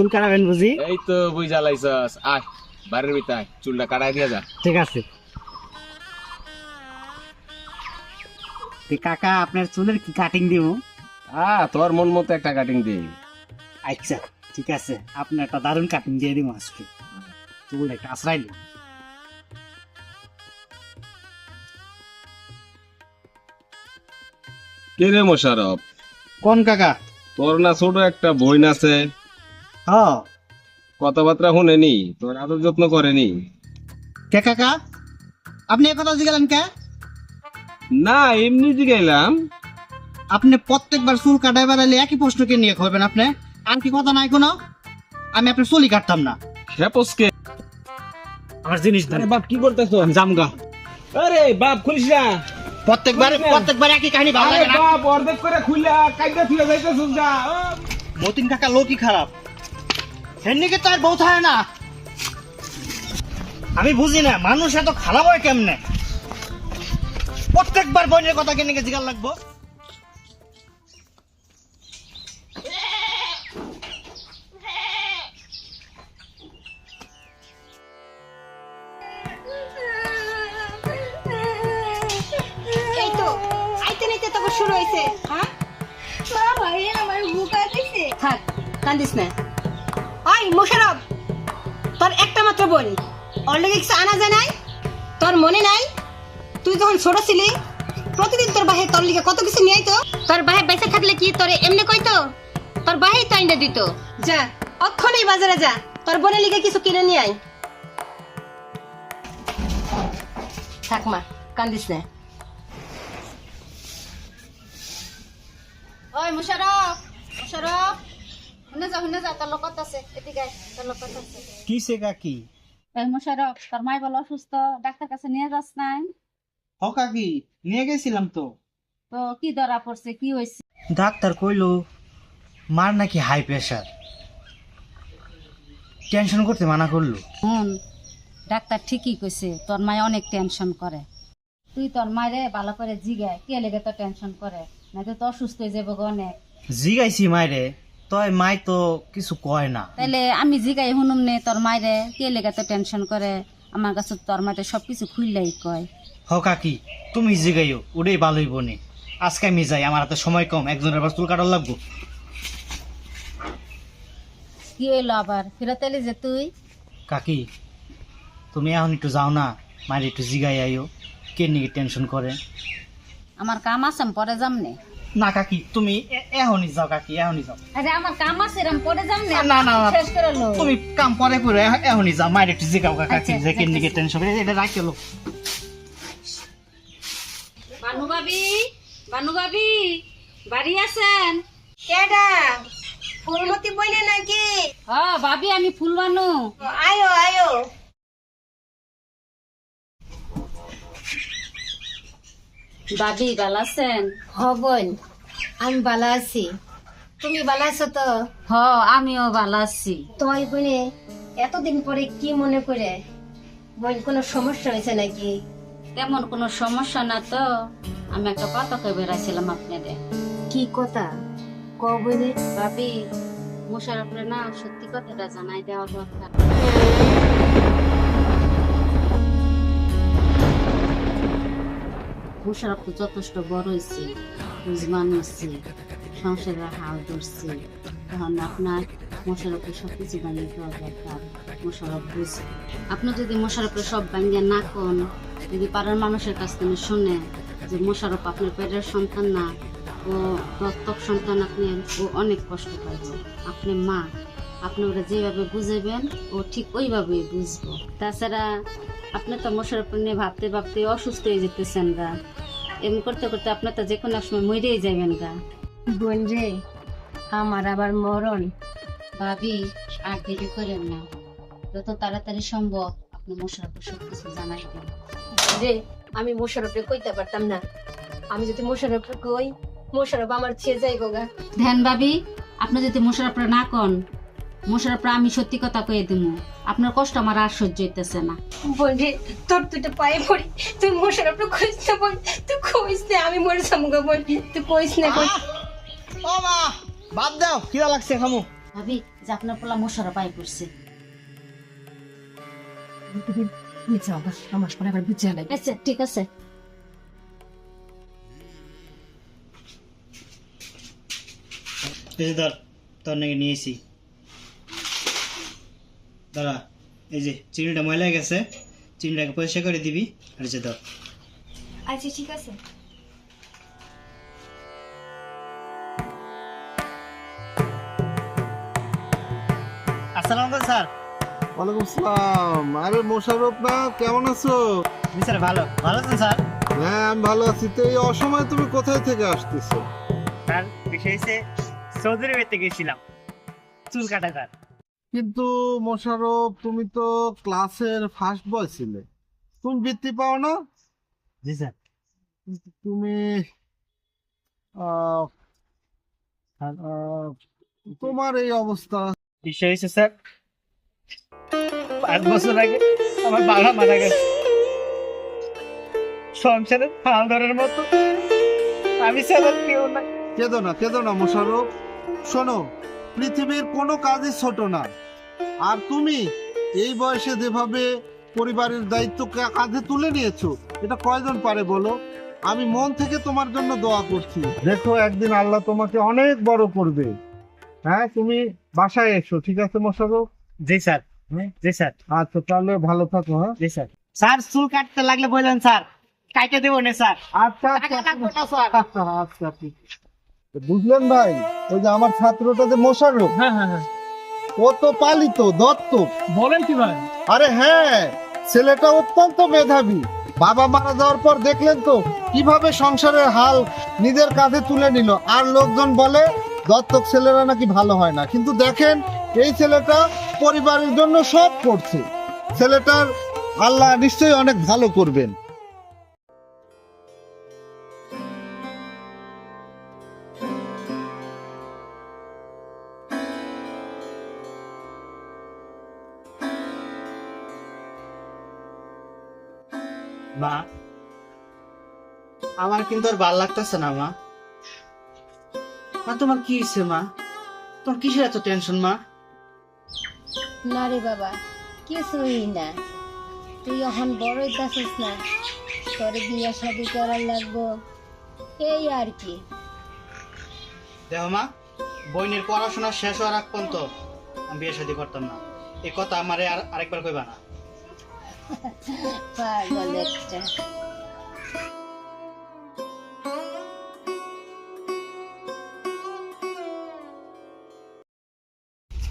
চুল কাটাবেন বুঝি? এই তো বুঝ জ্বালাইছস, আয় বাড়ির ভিতর চুলটা কাটাই দিয়া যা। ঠিক আছে। কাকা আপনার চুলের কি কাটিং দিব? তোর মন মতো একটা কাটিং দে। আচ্ছা ঠিক আছে, আপনার একটা দারুণ কাটিং দিয়ে দিব আজকে। চুল একটা আশ্রয় দিন। কে রে মোশারফ, কোন কাকা? তোর না ছোট একটা বোন আছে, হ্যাঁ। কথাবার্তা শুনেনি, তোর আদর যত্ন করেনি? কে কাকা, আপনি এ কথা জিজ্ঞালেন কে? না এমনি জিগাইলাম। আপনি প্রত্যেকবার চুল কাটাই বেড়ালে একই প্রশ্নকে নিয়ে করবেন আপনি? আর কি কথা নাই কোনো? আমি আপনার চুলই কাটতাম না। খেপসকে আমার জিনিস দেন। বাপ কি করতেছ? জামগা। আরে বাপ খুলিস না। প্রত্যেকবার একই কাহিনী ভালো লাগে না। বাপ অর্ধেক করে খুললা কাইদা তুই যাইতেছিস যা। মতিন কাকা লোকই খারাপ, সেদিকে তো আর বউ থাকে না। আমি বুঝি না মানুষ এত খারাপ হয় কেমনে। প্রত্যেকবার বোনের কথা কেন জিজ্ঞাসা লাগবো? এই তো আইতে নাইতে তখন শুরু হয়েছে। হ্যাঁ ভাই আমার বুকা দিছে। থাক কান্দিস না। ওই মোশারফ, তোর একটা মাত্র বোন, অলরেডি কিছু আনা যায় নাই? তোর মনে নাই তুই যখন ছোট ছিলি প্রতিদিন তোর বাহে তোর লিগে কত কিছু নিয়ে আইতো? তোর বাহে বেঁচে থাকলে কি তোরে এমনি কইতো? তোর বাহেই তো আইনা দিত। যা অক্ষণেই বাজারে যা, তোর বোনের লিগে কিছু কিনে নিয়ে আয়। থাক মা, কান্দিস না। ওই মুশারফ, মুশারফ, হুনে যা তোর লোক আছে, এদিকে আয়, তোর লোক আছে। কিসে কাকি? এই মোশারফ, তোর মাই বলো অসুস্থ, ডাক্তার কাছে নিয়ে যাস নাই? হ কাকি, নিয়ে গেছিলাম তো। তো কি ধরা পড়ছে, কি হয়েছে? ডাক্তার কইলো মার নাকি হাই প্রেশার, টেনশন করতে মানা করলো। ডাক্তার ঠিকই কইছে, তোর মায় অনেক টেনশন করে। তুই তোর মায়েরে ভালো করে জিগায় কে লেগে তো টেনশন করে, না তো অসুস্থ হয়ে যাবো গো অনেক। জিগাইছি মাইরে, তয় মাই তো কিছু কয় না। তাইলে আমি জিগাই শুনুম নে তোর মায়েরে কে লেগে তো টেনশন করে। আমার কাছে তোর মায়ের সবকিছু খুললেই কয়। হ কাকি, তুমি জিগাইও, ওটাই ভালোই বনে। আজকে আমি যাই, আমার হাতে সময় কম, একজনের আবার চুল কাটার লাগবো। কি হইলো আবার, ফেরত এলি যে তুই? কাকি তুমি এখন একটু যাও না, মায়ের একটু জিগাই আইও কে নিয়ে টেনশন করে। আমার কাম আছে, আমি পরে যাম নে। না কাকি তুমি এখনই যাও, কাকি এখনই যাও। আরে আমার কাম আছে, আমি পরে যাম নে। না না শেষ করে লো। তুমি কাম পরে করে এখনই যাও, মায়ের একটু জিগাও কাকি, আচ্ছা, যে কে নিয়ে আচ্ছা। টেনশন করে এটা রাখলো। বানু ভাবি, বানু ভাবি, বাড়ি আছেন? কেডা ফুলমতি বইনে নাকি? হ্যাঁ ভাবি, আমি ফুল বানু। আয়ো আয়ো। ভাবি ভালো আছেন? হ বোন, আমি ভালো আছি, তুমি ভালো আছো তো? হ আমিও ভালো আছি। তোমার বোনে এতদিন পরে কি মনে করে? বোন কোনো সমস্যা হয়েছে নাকি? তেমন কোনো সমস্যা না তো, আমি একটা কথা কয়ে বেড়াইছিলাম আপনাদের। কি কথা ক বোনে? ভাবি, মোশারফরে না সত্যি কথাটা জানাই দেওয়া দরকার। মোশারফ তো যথেষ্ট বড় হয়েছে, বুঝমান হয়েছে, সংসারের হাল ধরছে। তখন আপনার মোশারফের সবকিছু বানিয়ে দেওয়া দরকার। মোশারফ বুঝে, আপনি যদি মোশারফের সব বানিয়ে না কোন, যদি পাড়ার মানুষের কাছ থেকে শুনে যে মোশারফ আপনার পেটের সন্তান না, ও দত্তক সন্তান, আপনি ও অনেক কষ্ট পাইবে। আপনি মা, আপনি ওরা যেভাবে বুঝাবেন ও ঠিক ওইভাবেই বুঝবো। তাছাড়া আপনি তো মোশারফ নিয়ে ভাবতে ভাবতে অসুস্থ হয়ে যেতেছেন গা। এমন করতে করতে আপনার তো যে কোনো সময় মরেই যাবেন গা। বোন রে, আমার আবার মরণ। ভাবি আর দেরি করেন না, যত তাড়াতাড়ি সম্ভব আপনি মোশারফকে সবকিছু জানাই দেন। রে, আমি মোশারফে কইতে পারতাম না। আমি যদি মোশারফে কই, মোশারফ আমার ছেড়ে যাইব গা। ধ্যান ভাবি, আপনি যদি মোশারফরে না কন, মোশারফরে আমি সত্যি কথা কয়ে দিব। আপনার কষ্ট আমার আর সহ্য হইতেছে না। বোন রে, তোর দুটো পায়ে পড়ি, তুই মোশারফে কইস না বোন, তুই কইস না, আমি মরে যাবো গা বোন, তুই কইস না বোন। ও মা, বাদ দাও, কিরা লাগছে খামু। ভাবি যে আপনার পোলা মোশারফ আই করছে। আচ্ছা ঠিক আছে। এই যে ধর, তোর নাকি নিয়েছি। দাঁড়া, এই যে চিনিটা ময়লা হয়ে গেছে, চিনিটাকে পরিষ্কার করে দিবি। আর যে ধর, আচ্ছা ঠিক আছে। আসসালামু আলাইকুম স্যার। ওয়ালাইকুম আসসালাম। আরে মোশাররফ না, কেমন আছো? জি স্যার, ভালো ভালো আছেন স্যার? হ্যাঁ আমি ভালো আছি। তো এই অসময়ে তুমি কোথায় থেকে আসতেছো? স্যার বিষয় হচ্ছে সৌদি আরবে গেছিলাম চুল কাটা স্যার। কিন্তু মোশাররফ, তুমি তো ক্লাসের ফার্স্ট বয় ছিলে, তুমি বৃত্তি পাও না? জি স্যার। কিন্তু তুমি আহ, আহ, তোমার এই অবস্থা। বিষয় হচ্ছে স্যার 5 বছর আগে আমার বাবা মারা গেছে। সংসারে হাল ধরার মতো আমি ছাড়া কেউ নাই। কেঁদো না মোশাররফ। শোনো, পৃথিবীর কোনো কাজই ছোট না। আর তুমি এই বয়সে যেভাবে পরিবারের দায়িত্ব কাঁধে তুলে নিয়েছো, এটা কয়জন পারে বলো? আমি মন থেকে তোমার জন্য দোয়া করছি। দেখো, একদিন আল্লাহ তোমাকে অনেক বড় করবে। হ্যাঁ, তুমি বাসায় এসো, ঠিক আছে মোশাররফ? জি স্যার। জি স্যার। আচ্ছা, তাহলে ভালো থাকো। হ্যাঁ, জি স্যার। স্যার চুল কাটতে লাগলে বললেন স্যার, কাটে দেবো না স্যার। আচ্ছা টাকা লাগবে না স্যার। আচ্ছা ঠিক আছে। বুঝলেন ভাই, ওই যে আমার ছাত্রটা যে মোশাররফ, হ্যাঁ হ্যাঁ হ্যাঁ, ও তো পালিত দত্তক। বলেন কি ভাই? আরে হ্যাঁ, ছেলেটা অত্যন্ত মেধাবী। বাবা মারা যাওয়ার পর দেখলেন তো কিভাবে সংসারের হাল নিজের কাঁধে তুলে নিল। আর লোকজন বলে দত্তক ছেলেরা নাকি ভালো হয় না, কিন্তু দেখেন এই ছেলেটা পরিবারের জন্য সব করছে। ছেলেটার আল্লাহ নিশ্চয়ই অনেক ভালো করবেন। মা, আমার কিন্তু আর ভাল লাগতেছে না মা। মা তোমার কি হয়েছে মা? তোমার কিসের এত টেনশন মা? না রে বাবা, কিছুই না। তুই এখন বড়ই যাচ্ছিস না, তোর বিয়ে শাদি করার লাগবো, এই আর কি। দেখো মা, বইনের পড়াশোনা শেষ হওয়ার আগ পর্যন্ত আমি বিয়ে শাদী করতাম না। এই কথা আমারে আরেকবার কইবা না। পাগল একটা।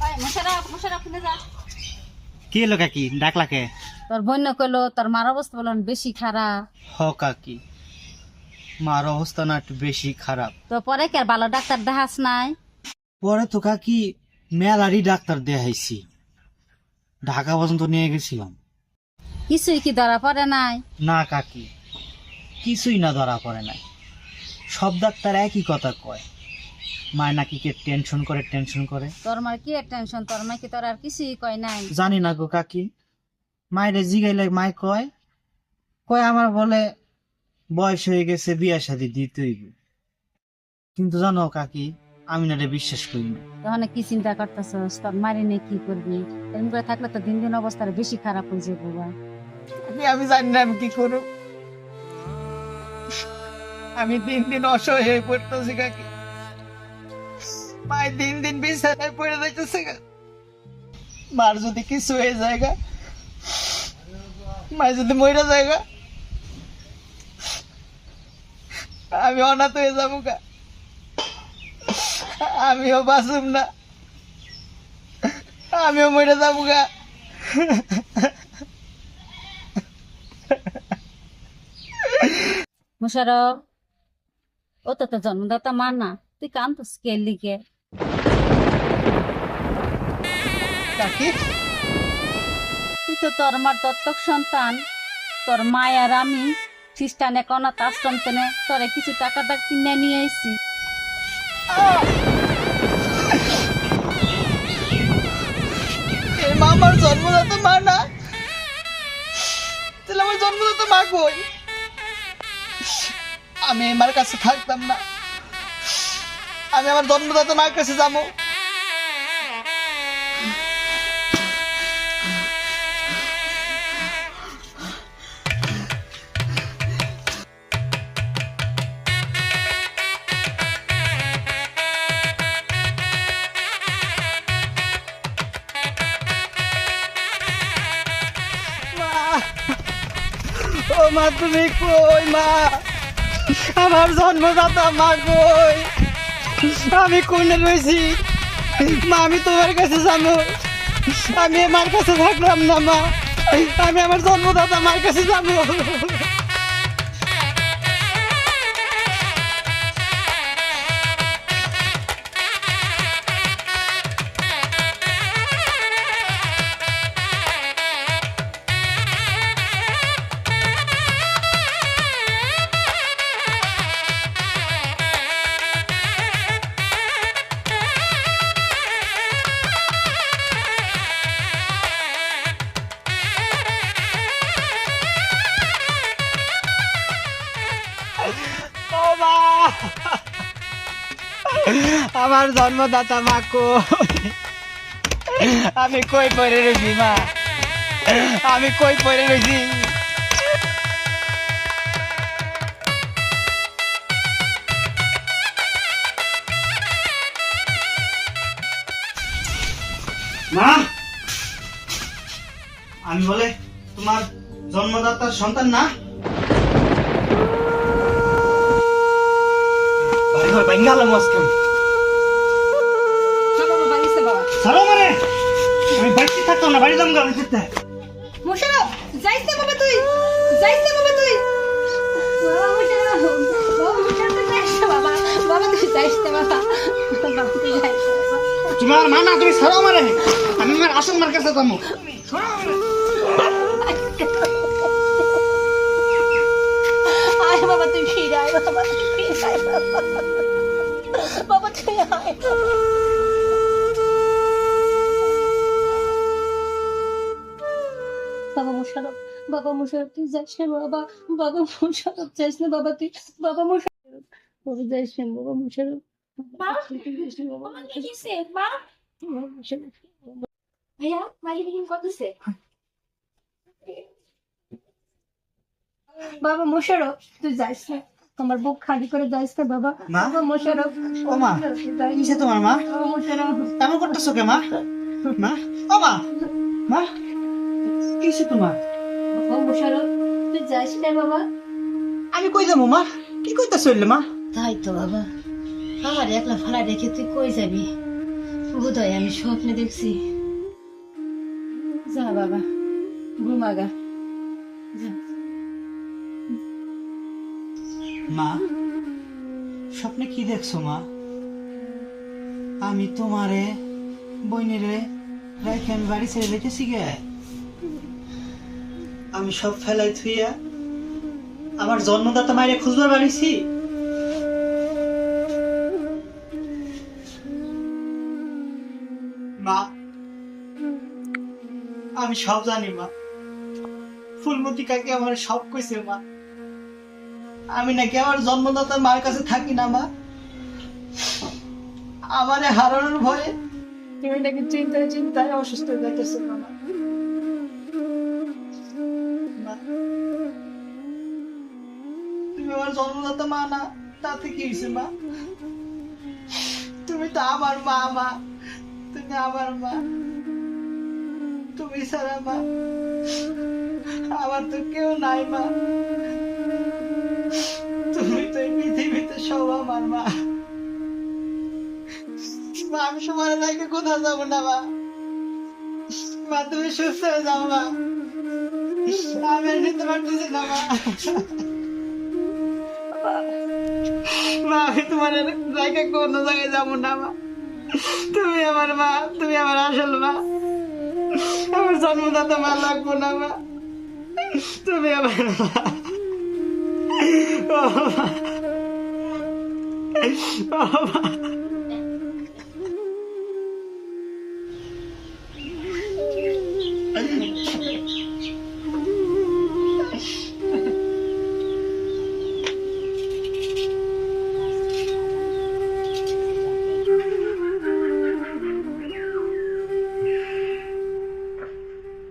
ওই মোশারফ, মোশারফ কিনে যা। কি এলো কাকি, ডাকলাকে? তোর বোন কইলো তোর মার অবস্থা বলন বেশি খারাপ। হ কাকি, মার অবস্থা না একটু বেশি খারাপ। তো পরে কি আর ভালো ডাক্তার দেখাস নাই? পরে তো কাকি মেলারই ডাক্তার দেখাইছি, ঢাকা পর্যন্ত নিয়ে গেছিলাম। কিছুই কি ধরা পড়ে নাই? না কাকি, কিছুই না ধরা পড়ে নাই। সব ডাক্তার একই কথা কয়, মায় নাকি কে টেনশন করে। তোর মার কি টেনশন? তোর মা কি তোর আর কিছুই কয় নাই? জানি না গো কাকি, মায়ের জিগাইলে মায় কয় আমার বলে বয়স হয়ে গেছে, বিয়া শাদি দিতে হইবে। কিন্তু জানো কাকি, আমি না বিশ্বাস করি না। তখন কি চিন্তা করতেছস? তোর মারি নিয়ে কি করবি? এরকম করে থাকলে তো দিন দিন অবস্থা বেশি খারাপ হয়ে যাবে বাবা। আমি জানি না আমি কি করব। আমি দিন দিন অসহায় হয়ে পড়তেছি কাকি। মায় দিন দিন বিছানায় পড়ে যাইতেছে। মার যদি কিছু হয়ে যায়, মায় যদি মরে যায়, আমি অনাথ হয়ে যাবো গা। আমিও বাঁচুম না, আমিও মরে যাবো গা। মোশারফ, ও তো তোর জন্মদাতা মা না, তুই কান্দছিস কে লিগে? কাকি, তুই তো তোর মার দত্তক সন্তান। তোর মা আর আমি খ্রিস্টান এক অনাথ আশ্রম থেকে তোরে কিছু টাকা কিনে নিয়ে এসেছি। এই মা আমার জন্মদাতা মা না? তাহলে আমার জন্মদাতা মা কই? আমি এই মার কাছে থাকতাম না, আমি আমার জন্মদাতা মার কাছে যাবো। ও মা তুমি কই মা, আমার জন্মদাতা মা কই, আমি কোনে রয়েছি মা, আমি তোমার কাছে যাবো, আমি আমার কাছে থাকলাম না মা, আমি আমার জন্মদাতা মার কাছে যাবো। ও মা, আমার জন্মদাতা মা কই, আমি কই পড়ে রয়েছি মা, আমি কই পড়ে রয়েছি। মা, আমি বলে তোমার জন্মদাতার সন্তান না? বেঙ্গাল মস্কান বাবা বাড়িছে বাবা। সারো মানে আমি বাড়িতে থাকতাম না, বাড়ি যাম গা খেতে। মোশারফ যাইস না বাবা, তুই যাইস না বাবা, তুই বাবা মোশারফ, বাবা মোশারফ যাইস না বাবা, বাবা তুই যাইস না বাবা, বাবা তুই যাইস না বাবা। তুমি আমার মা না, তুমি সারো মানে আমি আমার আসল মার কাছে যাবো। আয় বাবা তুই ফিরে আয় বাবা, তুই ফিরে আয় বাবা, বাবা তুই আয়। বাবা মোশারফ, বাবা মোশারফ তুই যাইস না বাবা, বাবা মোশারফ যাইস না বাবা, তুই বাবা মোশারফ, বাবা যাইস না বাবা মোশারফ, তুই যাইস না বাবা মোশারফ। ভাইয়া মালিক করতেছে বাবা মোশারফ, তুই যাইস না, তোমার বুক খালি করে যাইস না বাবা, মা? বাবা মোশারফ। ও মা, কিসে তোমার মা? বাবা মোশারফ, তেমন করতেছো কে মা? মা, ও মা, মা কিসে তোমার? বাবা মোশারফ তুই যাইস না বাবা। আমি কই যাবো মা? কি কইতাছ মা? তাই তো বাবা, আমার একলা ফালা রেখে তুই কই যাবি? বোধহয় আমি স্বপ্নে দেখছি। যা বাবা ঘুমাগা, যা। মা, স্বপ্নে কি দেখছো মা? আমি তোমারে বইনেরে রাইখে আমি বাড়ি ছেড়ে দেখেছি গে, আমি সব ফেলাই থুইয়া আমার জন্মদাতা মায়ের খুঁজবার বাড়িছি। মা, আমি সব জানি মা, ফুলমতি কাকে আমার সব কইছে মা, আমি নাকি আমার জন্মদাতা মার কাছে থাকি না মা, আমারে হারানোর ভয়ে তুমি নাকি চিন্তায় চিন্তায় অসুস্থ হয়ে যাইতেছো মা। মা, তুমি আমার জন্মদাতা মা না, তাতে কি হয়েছে মা? তুমি তো আমার মা, মা তুমি আমার মা, তুমি ছাড়া মা আমার তো কেউ নাই মা, তুমি তো এই পৃথিবীতে সব আমার মা। মা, আমি সময় লাইকে কোথাও যাবো না মা, মা তুমি সুস্থ হয়ে যাও মা, আমি আর নিতে পারতেছি না মা। মা, আমি তোমার লাইকে কোনো জায়গায় যাবো না মা, তুমি আমার মা, তুমি আমার আসল মা, আমার জন্মদাতা মা লাগবো না মা, তুমি আমার মা। ও মা, ও মা।